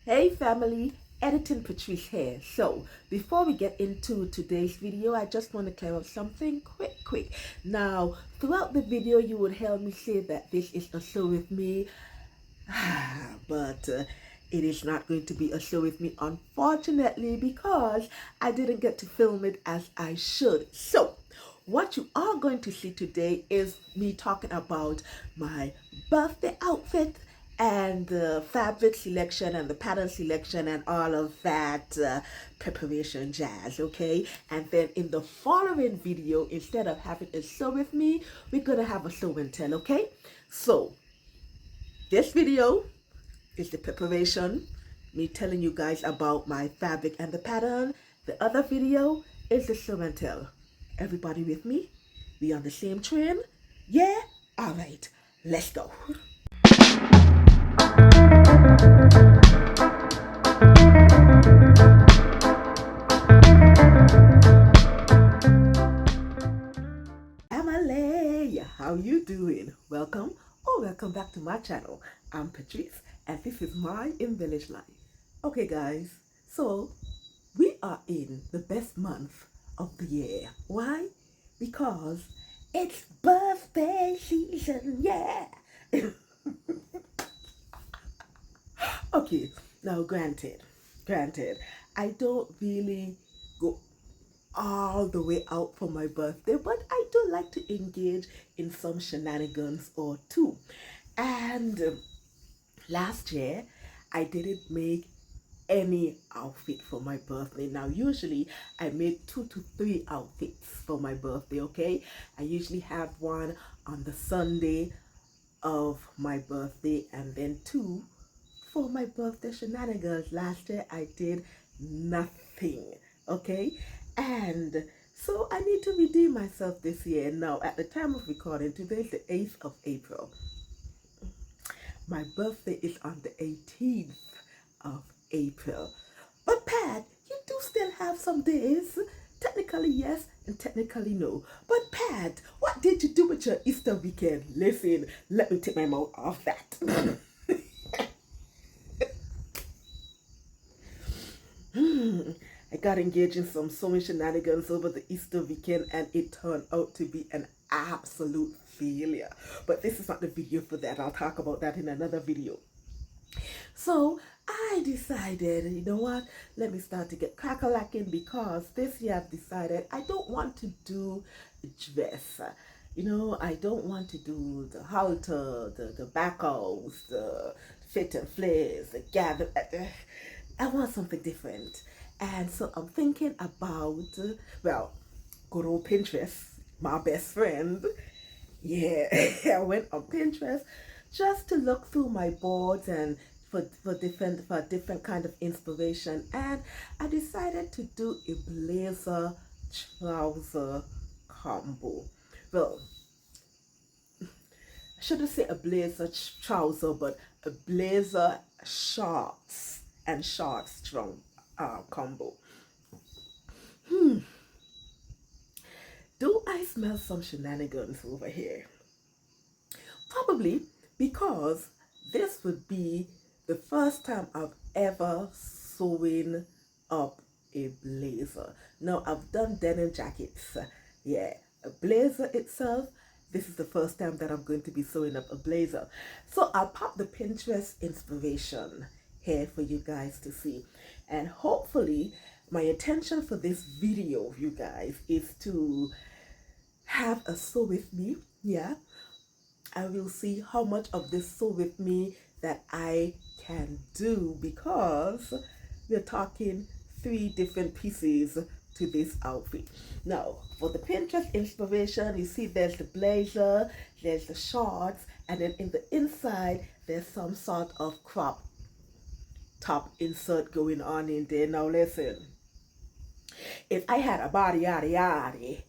Hey family, Editing Patrice here. So before we get into today's video, I just want to clear up something quick. Now, throughout the video, you would hear me say that this is a show with me, but it is not going to be a show with me, unfortunately, because I didn't get to film it as I should. So what you are going to see today is me talking about my birthday outfit and the fabric selection and the pattern selection and all of that preparation jazz, okay? And then in the following video, instead of having a show with me, we're gonna have a show and tell, okay? So this video is the preparation, me telling you guys about my fabric and the pattern. The other video is the show and tell. Everybody with me? We on the same train? Yeah? All right, let's go. Emily, how you doing? Welcome or welcome back to my channel. I'm Patrice and this is my embellished life. Okay guys, so we are in the best month of the year. Why? Because it's birthday season, yeah. Okay, now granted, I don't really go all the way out for my birthday, but I do like to engage in some shenanigans or two. And last year, I didn't make any outfit for my birthday. Now, usually I make 2 to 3 outfits for my birthday, okay? I usually have one on the Sunday of my birthday and then 2 for my birthday shenanigans. Last year I did nothing, okay? And so I need to redeem myself this year. Now, at the time of recording, today is the 8th of April. My birthday is on the 18th of April. But Pat, you do still have some days. Technically yes and technically no. But Pat, what did you do with your Easter weekend? Listen, let me take my mouth off that. I got engaged in some sewing shenanigans over the Easter weekend and it turned out to be an absolute failure. But this is not the video for that. I'll talk about that in another video. So I decided, you know what, let me start to get crack-a-lacking because this year I've decided I don't want to do a dress. You know, I don't want to do the halter, the backhouse, the fit and flares, the gather. I want something different. And so I'm thinking about, well, good old Pinterest, my best friend. Yeah, I went on Pinterest just to look through my boards and for different kind of inspiration, and I decided to do a blazer trouser combo. Well, I shouldn't say a blazer trouser, but a blazer shorts and shorts strong combo. Do I smell some shenanigans over here? Probably, because this would be the first time I've ever sewn up a blazer. Now, I've done denim jackets. Yeah, a blazer itself, this is the first time that I'm going to be sewing up a blazer. So I'll pop the Pinterest inspiration here for you guys to see. And hopefully, my intention for this video, you guys, is to have a sew with me. Yeah, I will see how much of this sew with me that I can do, because we're talking 3 different pieces to this outfit. Now, for the Pinterest inspiration, you see there's the blazer, there's the shorts, and then in the inside, there's some sort of crop top insert going on in there. Now listen, if I had a body yaddy,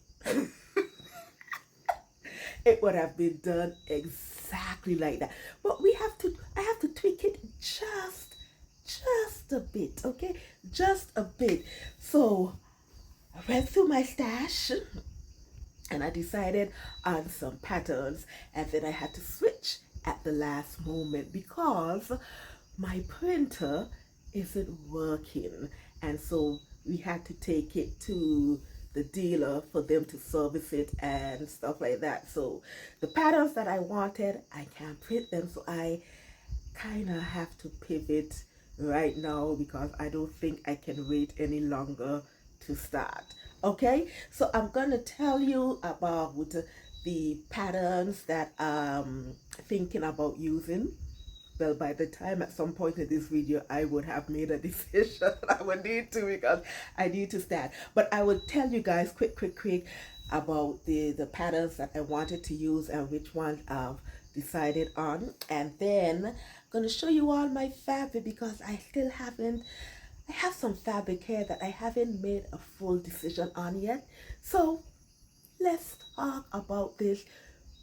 it would have been done exactly like that. But I have to tweak it just a bit, okay? Just a bit. So I went through my stash and I decided on some patterns, and then I had to switch at the last moment because my printer isn't working, and so we had to take it to the dealer for them to service it and stuff like that. So the patterns that I wanted, I can't print them, so I kind of have to pivot right now because I don't think I can wait any longer to start. Okay, so I'm gonna tell you about the patterns that I'm thinking about using. Well, by the time at some point in this video I would have made a decision. I would need to, because I need to start. But I will tell you guys quick about the patterns that I wanted to use and which one I've decided on. And then I'm going to show you all my fabric, because I still haven't, I have some fabric here that I haven't made a full decision on yet. So let's talk about this.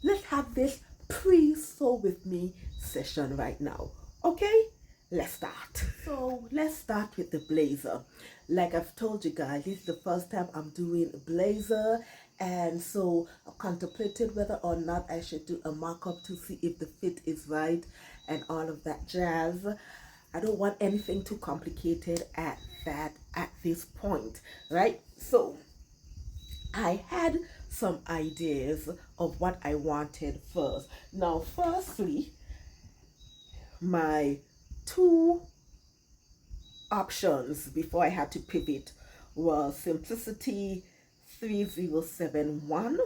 Let's have this pre-sew with me session right now. Okay, let's start. So let's start with the blazer. Like I've told you guys, this is the first time I'm doing a blazer, and so I contemplated whether or not I should do a mock-up to see if the fit is right and all of that jazz. I don't want anything too complicated at this point, right? So I had some ideas of what I wanted first. Now, firstly, my two options before I had to pivot was Simplicity 3071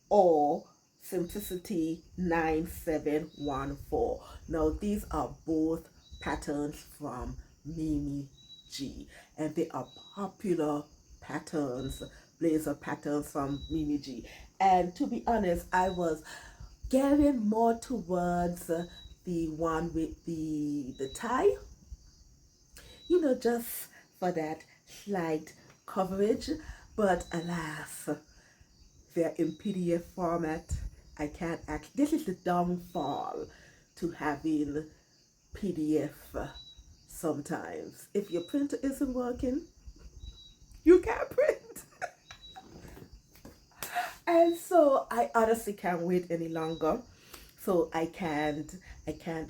or Simplicity 9714. Now, these are both patterns from Mimi G, and they are popular patterns, blazer patterns from Mimi G. And to be honest, I was getting more towards the one with the tie, you know, just for that slight coverage. But alas, they're in PDF format. I can't act. This is the downfall to having PDF sometimes. If your printer isn't working, you can't print. And so I honestly can't wait any longer. So I can't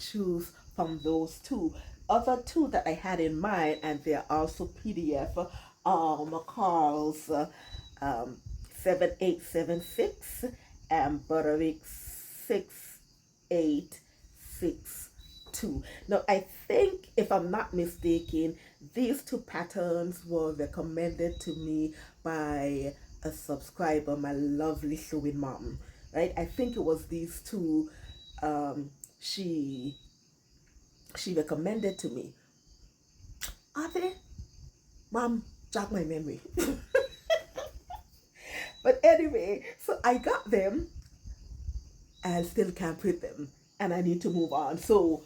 choose from those two. Other two that I had in mind, and they're also PDF, Carl's 7876 and Butterick 6862. Now I think, if I'm not mistaken, these two patterns were recommended to me by a subscriber, my lovely sewing mom, right? I think it was these two she recommended to me. Are they? Mom, jog my memory. But anyway, so I got them and still can't print them, and I need to move on. So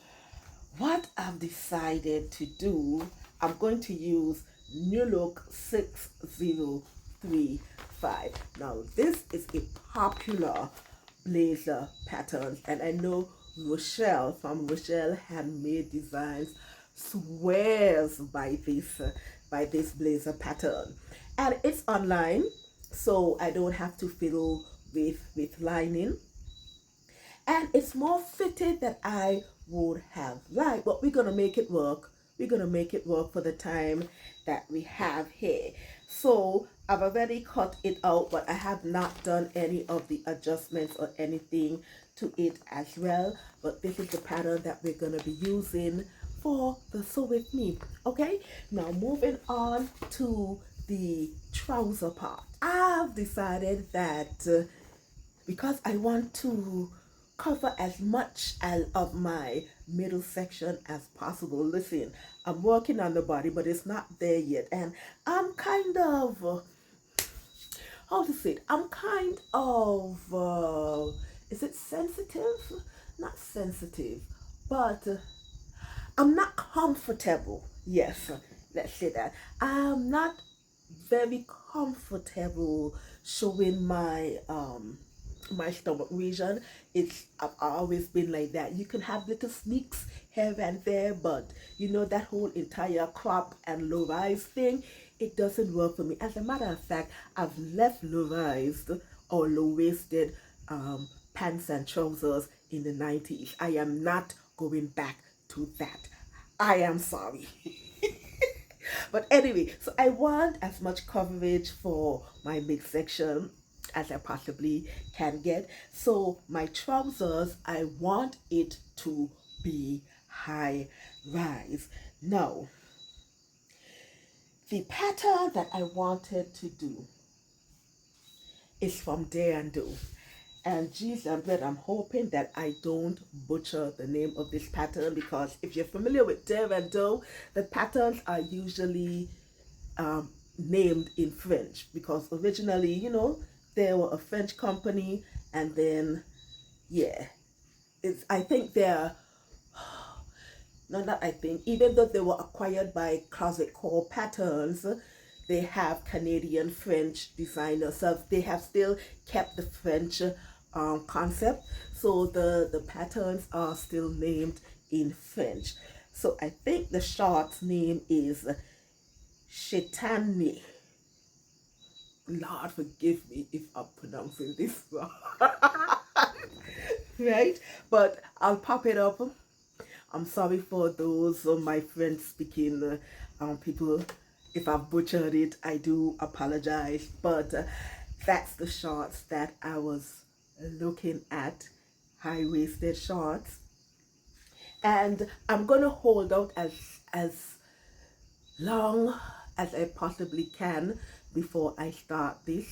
what I've decided to do, I'm going to use New Look 6035. Now this is a popular blazer pattern, and I know Rochelle from Rochelle Handmade Designs swears by this blazer pattern, and it's online, so I don't have to fiddle with lining, and it's more fitted than I would have liked, but we're gonna make it work. We're gonna make it work for the time that we have here. So I've already cut it out, but I have not done any of the adjustments or anything to it as well. But this is the pattern that we're gonna be using for the Sew With Me. Okay, now moving on to the trouser part. I've decided that because I want to cover as much of my middle section as possible. Listen, I'm working on the body, but it's not there yet, and I'm kind of how to say it? I'm kind of is it sensitive? Not sensitive, but I'm not comfortable. Yes, let's say that. I'm not very comfortable showing my my stomach region. I've always been like that. You can have little sneaks here and there, but you know, that whole entire crop and low rise thing, it doesn't work for me. As a matter of fact, I've left low rise or low waisted pants and trousers in the 90s. I am not going back to that. I am sorry. But anyway, so I want as much coverage for my midsection as I possibly can get. So my trousers, I want it to be high rise. Now, the pattern that I wanted to do is from Dare and Do. And geez, I'm hoping that I don't butcher the name of this pattern, because if you're familiar with Dare and Do, the patterns are usually named in French, because originally, they were a French company, and then, yeah, I think they're, no, not I think, even though they were acquired by Closet Core Patterns, they have Canadian French designers, so they have still kept the French concept, so the patterns are still named in French. So I think the short's name is Chetani. Lord, forgive me if I'm pronouncing this wrong. Right? But I'll pop it up. I'm sorry for those of my French speaking people. If I've butchered it, I do apologize. But that's the shorts that I was looking at. High-waisted shorts. And I'm going to hold out as long as I possibly can before I start the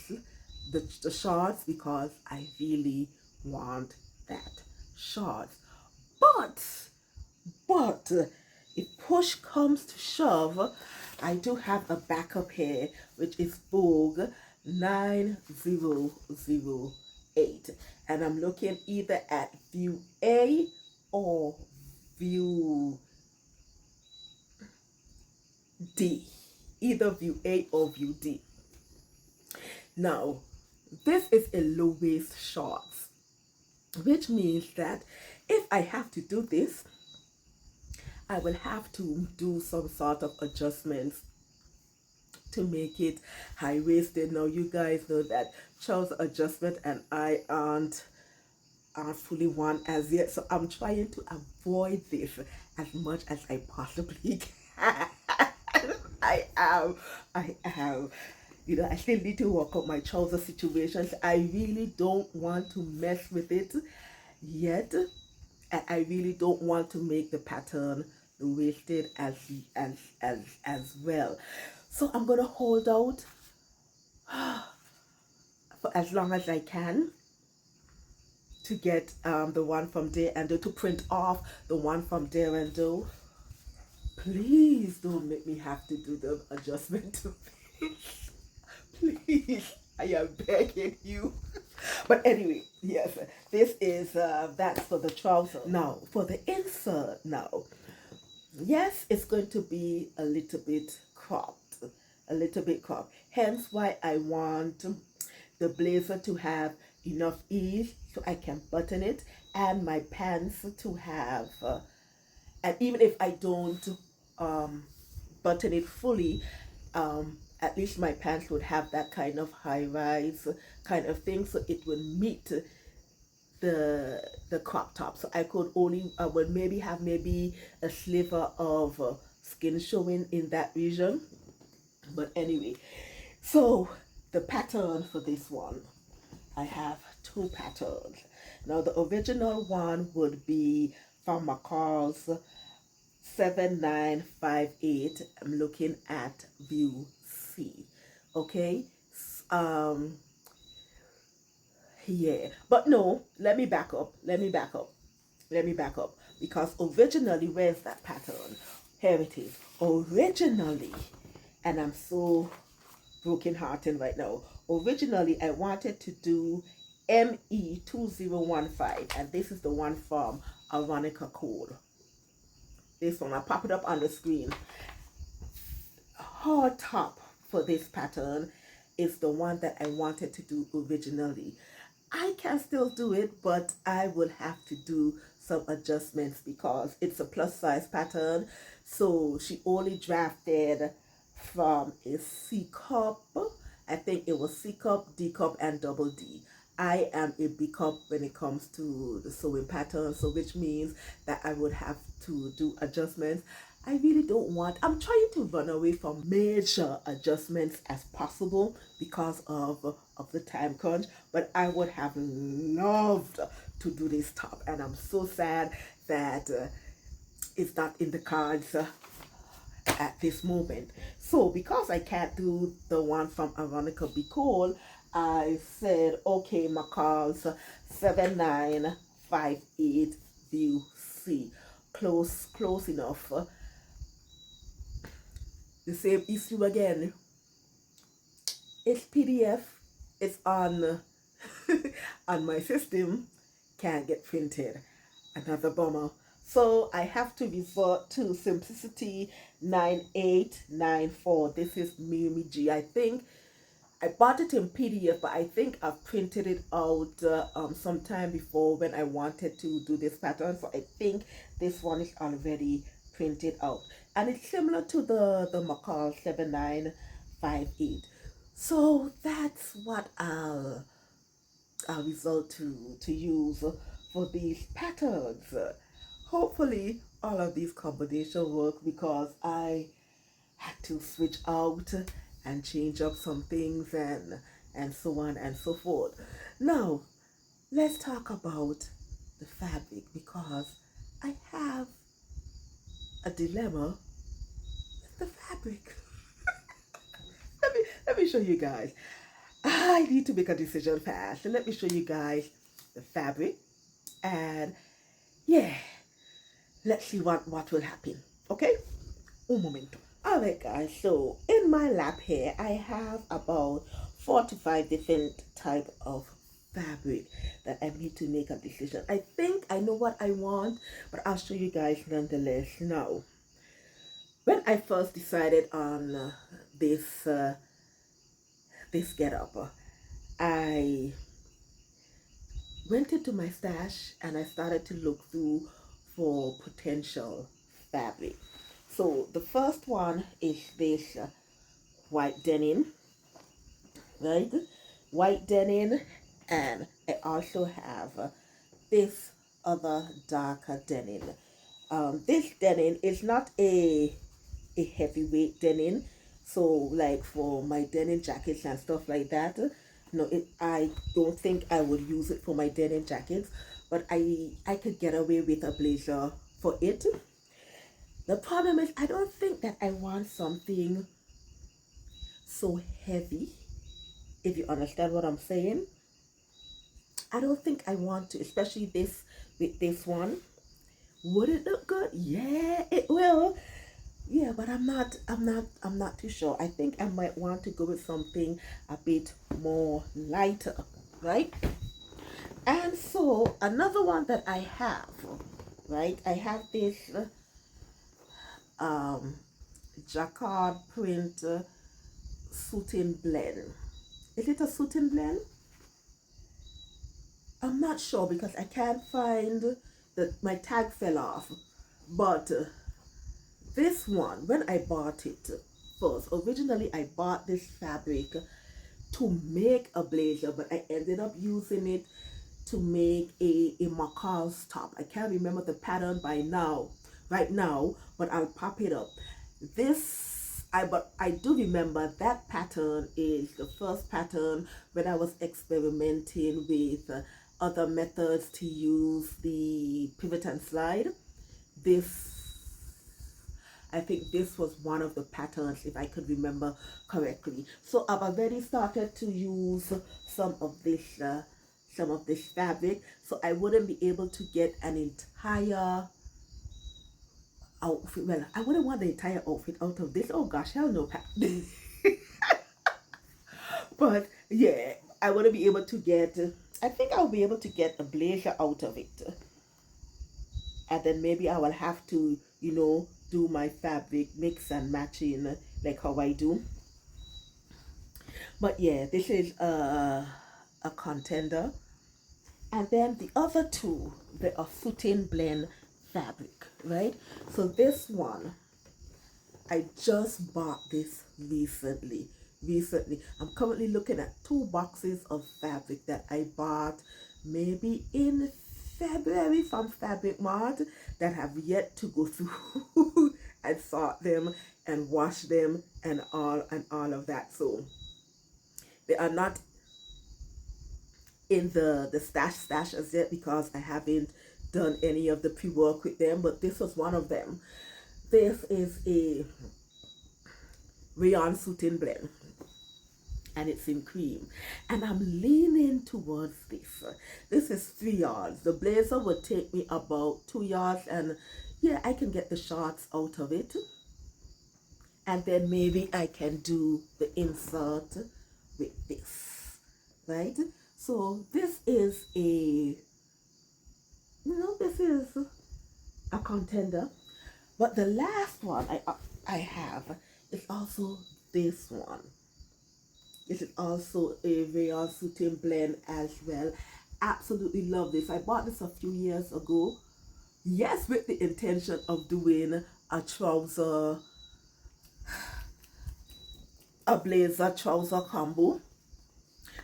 shorts, because I really want that shorts. But if push comes to shove, I do have a backup here, which is Vogue 9008, and I'm looking either at view A or view D, either view A or view D. Now, this is a low waist shorts, which means that if I have to do this, I will have to do some sort of adjustments to make it high waisted. Now, you guys know that trouser adjustment and I aren't fully one as yet, so I'm trying to avoid this as much as I possibly can. I am. I still need to work out my trouser situations. I really don't want to mess with it yet, and I really don't want to make the pattern wasted as well. So I'm gonna hold out for as long as I can to get the one from Dare and Do, to print off the one from Dare and Do. Please don't make me have to do the adjustment to this. Please, I am begging you. But anyway, yes, this is that's for the trouser. Now for the insert. Now, yes, it's going to be a little bit cropped, hence why I want the blazer to have enough ease so I can button it, and my pants to have and even if I don't button it fully, at least my pants would have that kind of high rise kind of thing, so it would meet the crop top. So I could only would maybe have maybe a sliver of skin showing in that region. But anyway, so the pattern for this one, I have two patterns. Now the original one would be from McCall's 7958. I'm looking at view C. Okay. Yeah, but no, let me back up, because originally, where's that pattern? Here it is. Originally, and I'm so broken hearted right now. Originally, I wanted to do ME2015, and this is the one from Aronica Code. This one, I'll pop it up on the screen. Hard top for this pattern is the one that I wanted to do originally. I can still do it, but I will have to do some adjustments because it's a plus size pattern. So she only drafted from a C cup. I think it was C cup, D cup, and double D. I am a B cup when it comes to the sewing pattern, so which means that I would have to do adjustments. I really don't want, I'm trying to run away from major adjustments as possible because of the time crunch, but I would have loved to do this top, and I'm so sad that it's not in the cards at this moment. So because I can't do the one from Veronica Be Cool, I said, okay, Macal's 7958 view C. Close enough. The same issue again. It's PDF. It's on on my system. Can't get printed. Another bummer. So I have to resort to Simplicity 9894. This is Mimi G. I think I bought it in PDF, but I think I've printed it out sometime before when I wanted to do this pattern. So I think this one is already printed out, and it's similar to the McCall 7958. So that's what I'll result to use for these patterns. Hopefully all of these combinations work, because I had to switch out and change up some things, and so on and so forth. Now let's talk about the fabric, because I have a dilemma with the fabric. Let me show you guys. I need to make a decision fast. So let me show you guys the fabric, and yeah, let's see what will happen. Okay, un momento. Alright guys, so in my lap here I have about 4 to 5 different type of fabric that I need to make a decision. I think I know what I want, but I'll show you guys nonetheless. Now, when I first decided on this getup, I went into my stash and I started to look through for potential fabric. So the first one is this white denim, right? White denim, and I also have this other darker denim. This denim is not a heavyweight denim, so like for my denim jackets and stuff like that. No, I don't think I would use it for my denim jackets, but I could get away with a blazer for it. The problem is I don't think that I want something so heavy, if you understand what I'm saying. I don't think I want to, especially this with this one. Would it look good? Yeah, it will. Yeah, but I'm not too sure. I think I might want to go with something a bit more lighter, right? And so another one that I have, right? I have this um jacquard print satin blend. Is it a satin blend? I'm not sure because I can't find that, my tag fell off. But this one, when I bought it first, originally I bought this fabric to make a blazer, but I ended up using it to make a Macal's top. I can't remember the pattern right now, but I'll pop it up. But I do remember that pattern is the first pattern when I was experimenting with other methods to use the pivot and slide. I think this was one of the patterns, if I could remember correctly. So I've already started to use some of this fabric, so I wouldn't be able to get an entire outfit. Well, I wouldn't want the entire outfit out of this. Oh gosh, hell no. But yeah, I wouldn't be able to get, I think I'll be able to get a blazer out of it. And then maybe I will have to, do my fabric mix and matching like how I do. But yeah, this is a contender. And then the other two, they are satin blend fabric, right? So this one, I just bought this recently. I'm currently looking at 2 boxes of fabric that I bought maybe in February from Fabric Mart that have yet to go through and sort them and wash them and all of that. So they are not in the stash as yet because I haven't done any of the pre-work with them, but this was one of them. This is a rayon satin blend and it's in cream, and I'm leaning towards this. This is 3 yards. The blazer would take me about 2 yards, and yeah, I can get the shorts out of it, and then maybe I can do the insert with this, right? So this is this is a contender. But the last one I have is also this one. This is also a rayon satin blend as well. Absolutely love this. I bought this a few years ago. Yes, with the intention of doing a blazer trouser combo.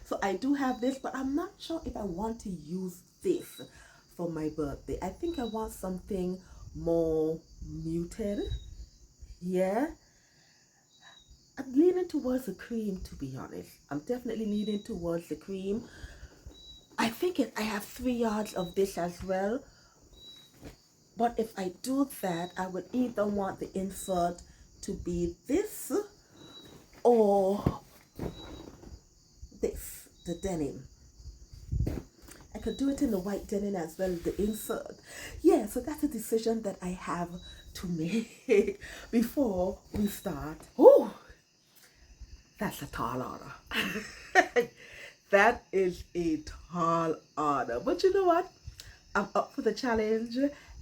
So I do have this, but I'm not sure if I want to use this for my birthday. I think I want something more muted. Yeah. I'm leaning towards the cream, to be honest. I'm definitely leaning towards the cream. I think I have 3 yards of this as well. But if I do that, I would either want the insert to be this or this, the denim. I could do it in the white denim as well, the insert. Yeah, so that's a decision that I have to make before we start. Oh, that's a tall order. That is a tall order. But you know what? I'm up for the challenge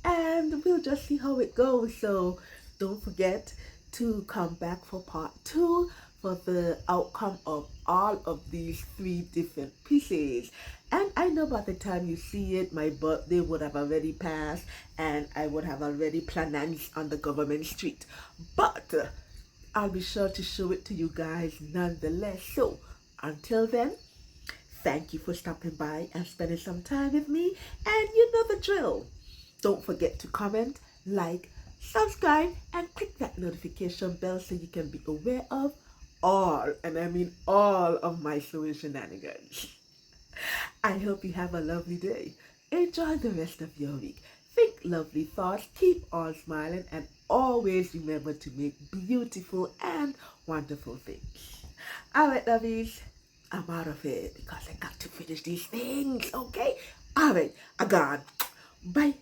and we'll just see how it goes. So don't forget to come back for part 2 for the outcome of all of these 3 different pieces. And I know by the time you see it, my birthday would have already passed and I would have already planned on the government street. But I'll be sure to show it to you guys nonetheless. So until then, thank you for stopping by and spending some time with me. And you know the drill. Don't forget to comment, like, subscribe, and click that notification bell so you can be aware of all, and I mean all, of my sewing shenanigans. I hope you have a lovely day. Enjoy the rest of your week. Think lovely thoughts, keep on smiling, and always remember to make beautiful and wonderful things. Alright, lovies, I'm out of here because I got to finish these things, okay? Alright, I'm gone. Bye.